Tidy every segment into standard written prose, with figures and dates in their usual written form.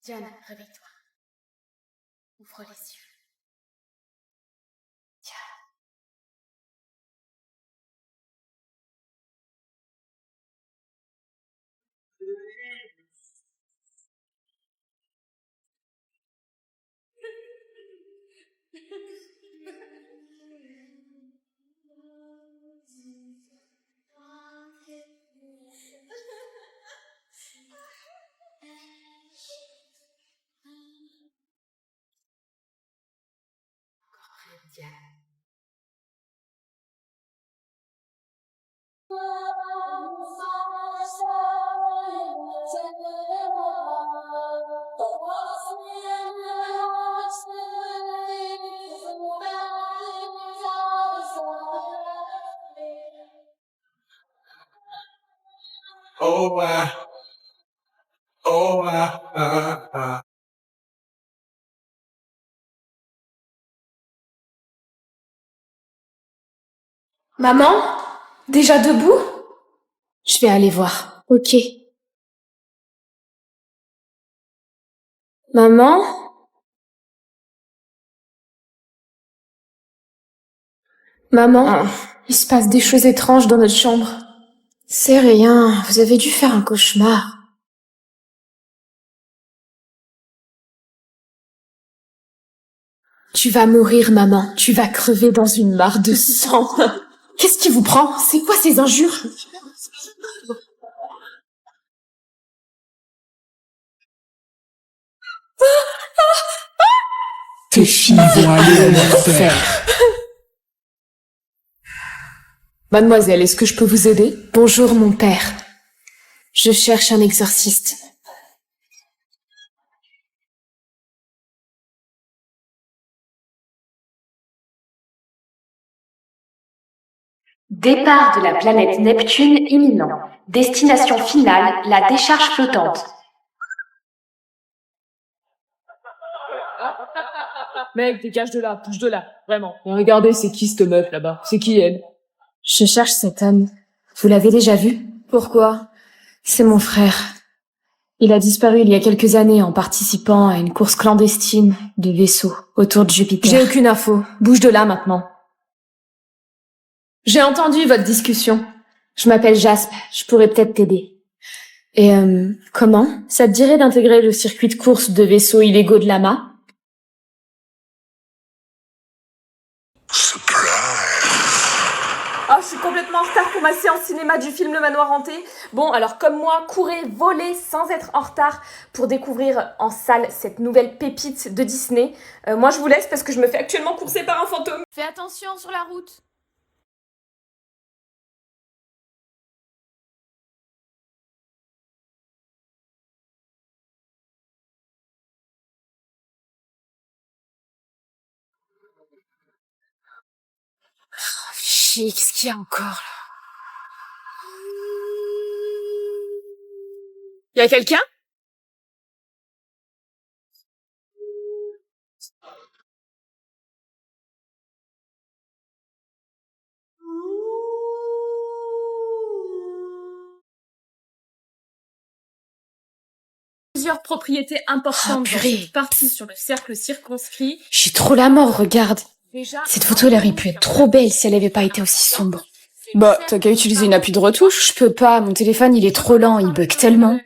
Diane, réveille-toi. Ouvre les yeux. Diane. Diane. Oh, ah. Maman? Déjà debout? Je vais aller voir. Ok. Maman? Maman? Il se passe des choses étranges dans notre chambre. C'est rien, vous avez dû faire un cauchemar. Tu vas mourir, maman. Tu vas crever dans une mare de sang. Qu'est-ce qui vous prend? C'est quoi ces injures? Tes filles vont aller en enfer. Mademoiselle, est-ce que je peux vous aider? Bonjour, mon père. Je cherche un exorciste. Départ de la planète Neptune imminent. Destination finale, la décharge flottante. Mec, dégage de là, bouge de là, vraiment. Et regardez, c'est qui cette meuf là-bas? C'est qui elle? Je cherche cet homme. Vous l'avez déjà vu? Pourquoi? C'est mon frère. Il a disparu il y a quelques années en participant à une course clandestine de vaisseaux autour de Jupiter. J'ai aucune info. Bouge de là maintenant. J'ai entendu votre discussion. Je m'appelle Jaspe. Je pourrais peut-être t'aider. Et comment? Ça te dirait d'intégrer le circuit de course de vaisseaux illégaux de l'AMA? Ah, je suis complètement en retard pour ma séance cinéma du film Le Manoir Hanté. Bon, alors comme moi, courez, volez sans être en retard pour découvrir en salle cette nouvelle pépite de Disney. Moi, je vous laisse parce que je me fais actuellement courser par un fantôme. Fais attention sur la route. Chier, qu'est-ce qu'il y a encore là? Y a quelqu'un? Plusieurs propriétés importantes dans purée. cette partie sur le cercle circonscrit. J'ai trop la mort, regarde. Déjà, Cette photo, elle aurait pu être trop belle si elle avait pas été aussi sombre. Bah, t'as qu'à utiliser une appui de retouche. Je peux pas, mon téléphone, il est trop lent, il bug tellement.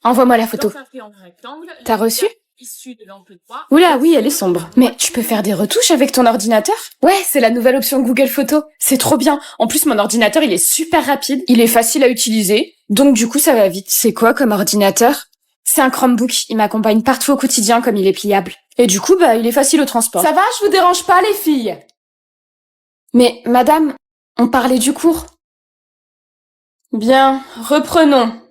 Envoie-moi la photo. T'as reçu? Oula, oui, elle est sombre. Mais tu peux faire des retouches avec ton ordinateur? Ouais, c'est la nouvelle option Google Photos. C'est trop bien. En plus, mon ordinateur, il est super rapide, il est facile à utiliser, donc du coup, ça va vite. C'est quoi comme ordinateur? C'est un Chromebook, il m'accompagne partout au quotidien comme il est pliable. Et du coup, bah, il est facile au transport. Ça va, je vous dérange pas, les filles? Mais, madame, on parlait du cours. Bien, reprenons.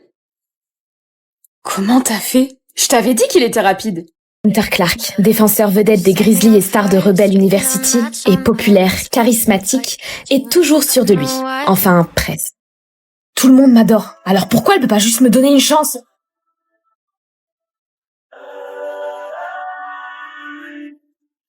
Comment t'as fait? Je t'avais dit qu'il était rapide. Hunter Clark, défenseur vedette des Grizzlies et star de Rebel University, est populaire, charismatique et toujours sûr de lui. Enfin, presque. Tout le monde m'adore, alors pourquoi elle peut pas juste me donner une chance?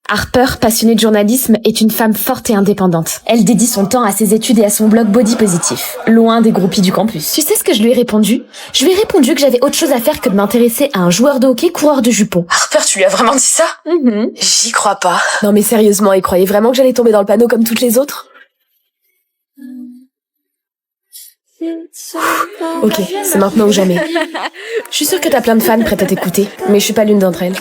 Harper, passionnée de journalisme, est une femme forte et indépendante. Elle dédie son temps à ses études et à son blog Body Positif, loin des groupies du campus. Tu sais ce que je lui ai répondu? Je lui ai répondu que j'avais autre chose à faire que de m'intéresser à un joueur de hockey coureur de jupons. Harper, tu lui as vraiment dit ça? J'y crois pas. Non mais sérieusement, il croyait vraiment que j'allais tomber dans le panneau comme toutes les autres? Ok, c'est maintenant ou jamais. Je suis sûre que t'as plein de fans prêtes à t'écouter, mais je suis pas l'une d'entre elles.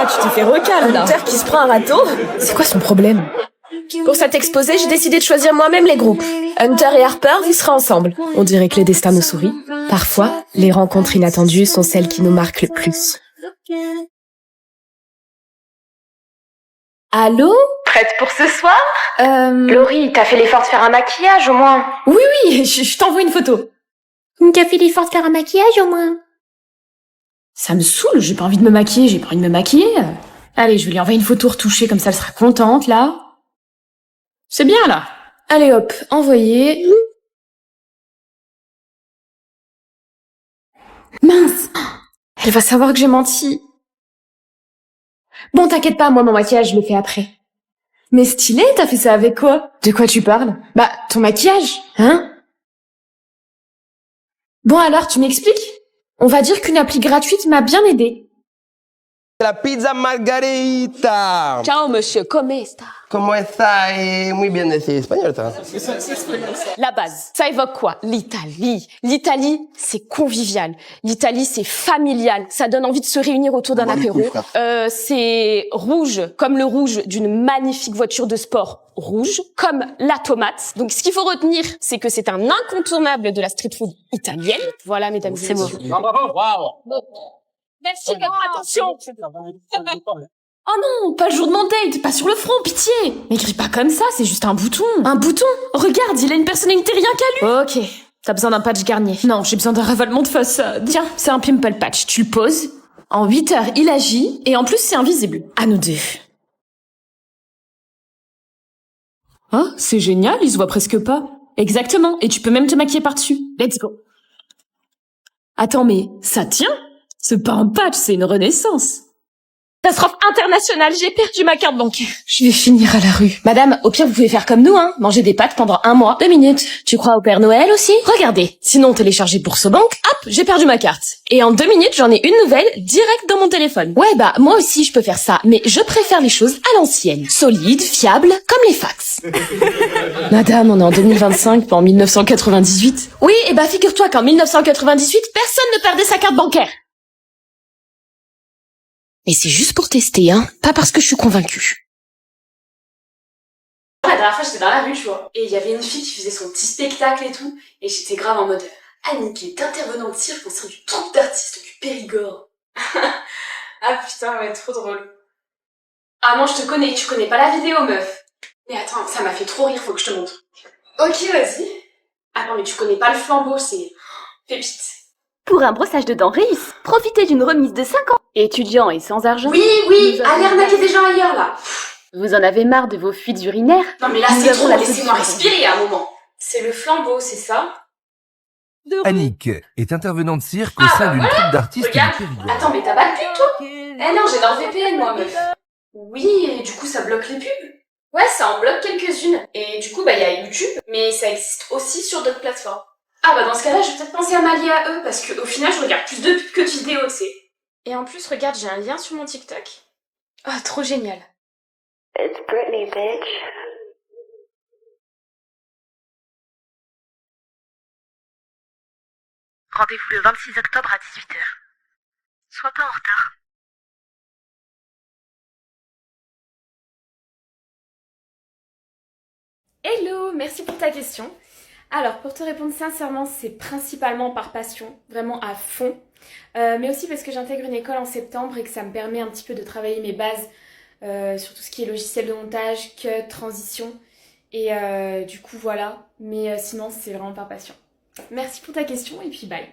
Ah, tu t'es fait recal, là. Hunter qui se prend un râteau? C'est quoi son problème? Pour cet exposé, j'ai décidé de choisir moi-même les groupes. Hunter et Harper, vous serez ensemble. On dirait que les destins nous sourient. Parfois, les rencontres inattendues sont celles qui nous marquent le plus. Allô? Prête pour ce soir? Laurie, t'as fait l'effort de faire un maquillage au moins? Oui, je t'envoie une photo. T'as fait l'effort de faire un maquillage au moins? Ça me saoule, j'ai pas envie de me maquiller, j'ai pas envie de me maquiller. Allez, je vais lui envoyer une photo retouchée, comme ça elle sera contente, là. C'est bien, là. Allez hop, envoyé. Mince! Elle va savoir que j'ai menti. Bon, t'inquiète pas, moi mon maquillage, je le fais après. Mais stylé, t'as fait ça avec quoi? De quoi tu parles? Bah, ton maquillage, hein? Bon alors, tu m'expliques? On va dire qu'une appli gratuite m'a bien aidée. La pizza margarita. Ciao, monsieur, ¿cómo está? ¿Cómo está? Muy bien decir espagnol, toi. La base, ça évoque quoi? L'Italie. L'Italie, c'est convivial. L'Italie, c'est familial. Ça donne envie de se réunir autour d'un apéro. C'est rouge, comme le rouge d'une magnifique voiture de sport rouge, comme la tomate. Donc, ce qu'il faut retenir, c'est que c'est un incontournable de la street food italienne. Voilà, mesdames et messieurs. Merci de votre attention. Oh non, pas le jour de mon date, pas sur le front, pitié. Mais crie pas comme ça, c'est juste un bouton. Un bouton? Regarde, il a une personnalité rien qu'à lui. Ok, t'as besoin d'un patch Garnier. Non, j'ai besoin d'un ravalement de façade. Tiens, c'est un pimple patch, tu le poses. En 8 heures, il agit, et en plus, c'est invisible. À nous deux. Oh, c'est génial, il se voit presque pas. Exactement, et tu peux même te maquiller par-dessus. Let's go. Attends, mais ça tient? C'est pas un patch, c'est une renaissance. Catastrophe internationale, j'ai perdu ma carte bancaire. Je vais finir à la rue. Madame, au pire, vous pouvez faire comme nous, hein. Manger des pâtes pendant 1 mois. 2 minutes. Tu crois au Père Noël aussi? Regardez. Sinon, téléchargez Boursobank. Hop, j'ai perdu ma carte. Et en 2 minutes, j'en ai une nouvelle direct dans mon téléphone. Ouais, bah, moi aussi, je peux faire ça. Mais je préfère les choses à l'ancienne. Solides, fiables, comme les fax. Madame, on est en 2025, pas en 1998. Oui, et bah, figure-toi qu'en 1998, personne ne perdait sa carte bancaire. Et c'est juste pour tester, hein. Pas parce que je suis convaincue. La dernière fois, j'étais dans la rue, tu vois. Et il y avait une fille qui faisait son petit spectacle et tout. Et j'étais grave en mode, Annick est intervenante de cirque au sein du troupe d'artistes du Périgord. Ah putain, ouais, trop drôle. Ah non, je te connais, tu connais pas la vidéo, meuf. Mais attends, ça m'a fait trop rire, faut que je te montre. Ok, vas-y. Attends, mais tu connais pas le flambeau, c'est pépite. Pour un brossage de dents réussi, profitez d'une remise de 5 ans. Étudiant et sans argent. Oui, allez arnaquer des gens ailleurs, là. Vous en avez marre de vos fuites urinaires? Non mais là, c'est trop, laissez-moi respirer à un moment. C'est le flambeau, c'est ça? Annick est intervenante cirque au sein d'une troupe d'artistes du Regarde. Périgord. Attends, mais t'as pas de pub, toi? Eh non, j'ai NordVPN, moi, meuf. Oui, et du coup, ça bloque les pubs. Ouais, ça en bloque quelques-unes. Et du coup, bah, il y a YouTube, mais ça existe aussi sur d'autres plateformes. Ah bah, dans ce cas-là, je vais peut-être penser à m'allier à eux, parce qu'au final, je regarde plus de pubs que de vidéos, tu sais. Et en plus, regarde, j'ai un lien sur mon TikTok. Ah, trop génial. It's Britney, bitch. Rendez-vous le 26 octobre à 18h. Sois pas en retard. Hello, merci pour ta question. Alors, pour te répondre sincèrement, c'est principalement par passion, vraiment à fond. Mais aussi parce que j'intègre une école en septembre et que ça me permet un petit peu de travailler mes bases sur tout ce qui est logiciel de montage, cut, transition. Et du coup, voilà. Mais sinon, c'est vraiment par passion. Merci pour ta question et puis bye.